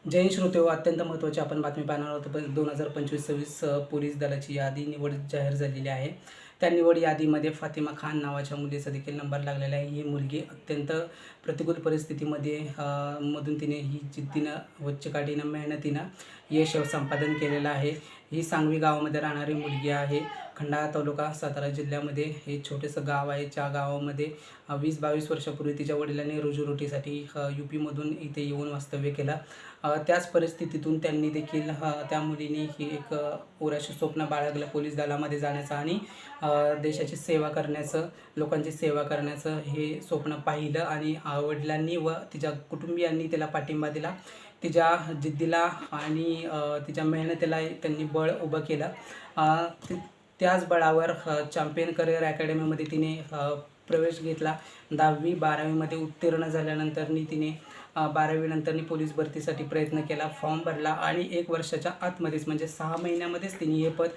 जैन श्रोते अत्यंत महत्त्वाची आपण बातमी पाहणार आहोत. 2025-26 पोलीस दलाची यादी निवड जाहीर झालेली आहे. त्या निवड यादीमध्ये फातिमा खान नावाच्या मुलीचा देखील नंबर लागलेला आहे. ही मुलगी अत्यंत प्रतिकूल परिस्थितीमध्ये मधून तिने ही जिद्दीनं वच्चकाठीनं मेहनतीनं यश संपादन केलेलं आहे. ही सांगवी गावामध्ये राहणारी मुलगी आहे. खंडाळा तालुका सातारा जिल्ह्यामध्ये हे छोटेसं गाव आहे. ज्या गावामध्ये 20-22 वर्षापूर्वी तिच्या वडिलांनी रोजीरोटीसाठी UPमधून इथे येऊन वास्तव्य केलं. त्याच परिस्थितीतून त्यांनी देखील त्या मुलीने ही एक ओराशी स्वप्न बाळगलं पोलीस दलामध्ये जाण्याचं आणि देशाची सेवा करण्याचं, लोकांची सेवा करण्याचं हे स्वप्न पाहिलं आणि वडिलांनी व तिच्या कुटुंबियांनी तिला पाठिंबा दिला. तिच्या जिद्दीला आणि तिच्या मेहनतीला त्यांनी बळ उभं केलं. त्याच बळावर चॅम्पियन करिअर अकॅडमीमध्ये तिने प्रवेश घेतला. 10वी-12वीमध्ये उत्तीर्ण झाल्यानंतरनी तिने 12वीनंतरनी पोलीस भरतीसाठी प्रयत्न केला, फॉर्म भरला आणि 1 वर्षाच्या आतमध्येच म्हणजे 6 महिन्यामध्येच तिने हे पद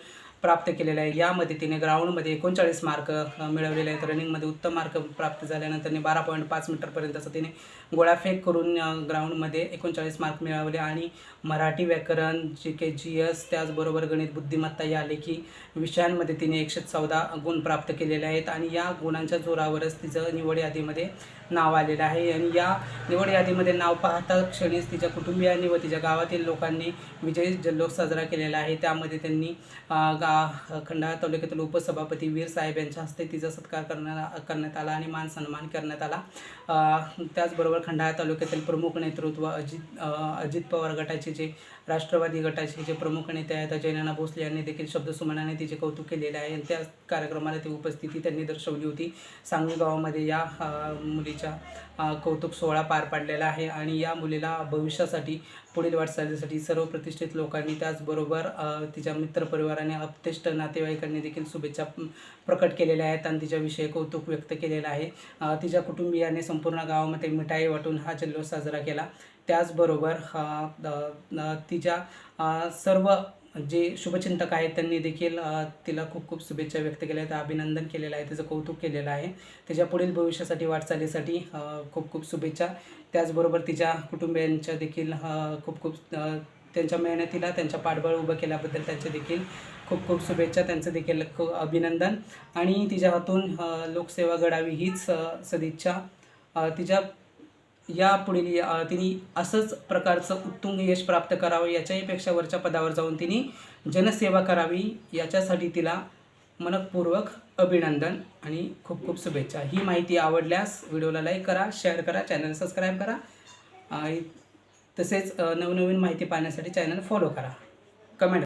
प्राप्त केलेलं आहे. यामध्ये तिने ग्राउंडमध्ये 39 मार्क मिळवलेले आहेत. रनिंगमध्ये उत्तम मार्क प्राप्त झाल्यानंतर 12.5 मीटरपर्यंतचं तिने गोळाफेक करून ग्राउंडमध्ये 39 मार्क मिळवले आणि मराठी व्याकरण, GK GS त्याचबरोबर गणित बुद्धिमत्ता या लेखी विषयांमध्ये तिने 114 गुण प्राप्त केलेले आहेत आणि या गुणांच्या जोरावरच तिचं निवड यादीमध्ये नाव आलेलं आहे. आणि या निवड यादीमध्ये नाव पाहता क्षणीच तिच्या कुटुंबियांनी व तिच्या गावातील लोकांनी विजय जल्लोष साजरा केलेला आहे. त्यामध्ये त्यांनी खंडाळा तालुक्यातील उपसभापती वीर साहेब यांच्या हस्ते तिचा सत्कार करण्यात आला आणि मान सन्मान करण्यात आला. त्याचबरोबर खंडाळा तालुक्यातील प्रमुख नेतृत्व अजित पवार गटाचे जे राष्ट्रवादी गटाचे जे प्रमुख नेते आहेत जयनाना भोसले यांनी देखील शब्दसुमनाने तिचे कौतुक केलेले आहे आणि त्या कार्यक्रमाला ती उपस्थिती त्यांनी दर्शवली होती. सांगवी गावामध्ये या मुलीच्या कौतुक सोहळा पार पाडलेला आहे आणि या मुलीला भविष्यासाठी पुढील वाटचालीसाठी सर्व प्रतिष्ठित लोकांनी त्याचबरोबर तिच्या मित्रपरिवाराने अपतेष्ट नातेवाईकांनी देखील शुभेच्छा प्रकट केलेल्या आहेत आणि तिच्याविषयी कौतुक व्यक्त केलेलं आहे. तिच्या कुटुंबियांनी संपूर्ण गावामध्ये मिठाई वाटून हा जल्लोष साजरा केला. त्याचबरोबर तिच्या सर्व जे शुभचिंतक आहेत त्यांनी देखील तिला खूप खूप शुभेच्छा व्यक्त केल्या आहेत, अभिनंदन केलेलं आहे, तिचं कौतुक केलेलं आहे. तिच्या पुढील भविष्यासाठी वाटचालीसाठी खूप खूप शुभेच्छा. त्याचबरोबर तिच्या कुटुंबियांच्या देखील खूप खूप त्यांच्या मेहनतीला त्यांच्या पाठबळ उभं केल्याबद्दल त्यांचे देखील खूप खूप शुभेच्छा, त्यांचं देखील अभिनंदन आणि तिच्या हातून लोकसेवा घडावी हीच सदिच्छा. तिच्या यापुढील तिने असंच प्रकारचं उत्तुंग यश प्राप्त करावं, याच्याहीपेक्षा वरच्या पदावर जाऊन तिने जनसेवा करावी, याच्यासाठी तिला मनपूर्वक अभिनंदन आणि खूप खूप शुभेच्छा. ही माहिती आवडल्यास व्हिडिओला लाईक करा, शेअर करा, चॅनल सबस्क्राईब करा. तसेच नवनवीन माहिती पाहण्यासाठी चॅनल फॉलो करा, कमेंट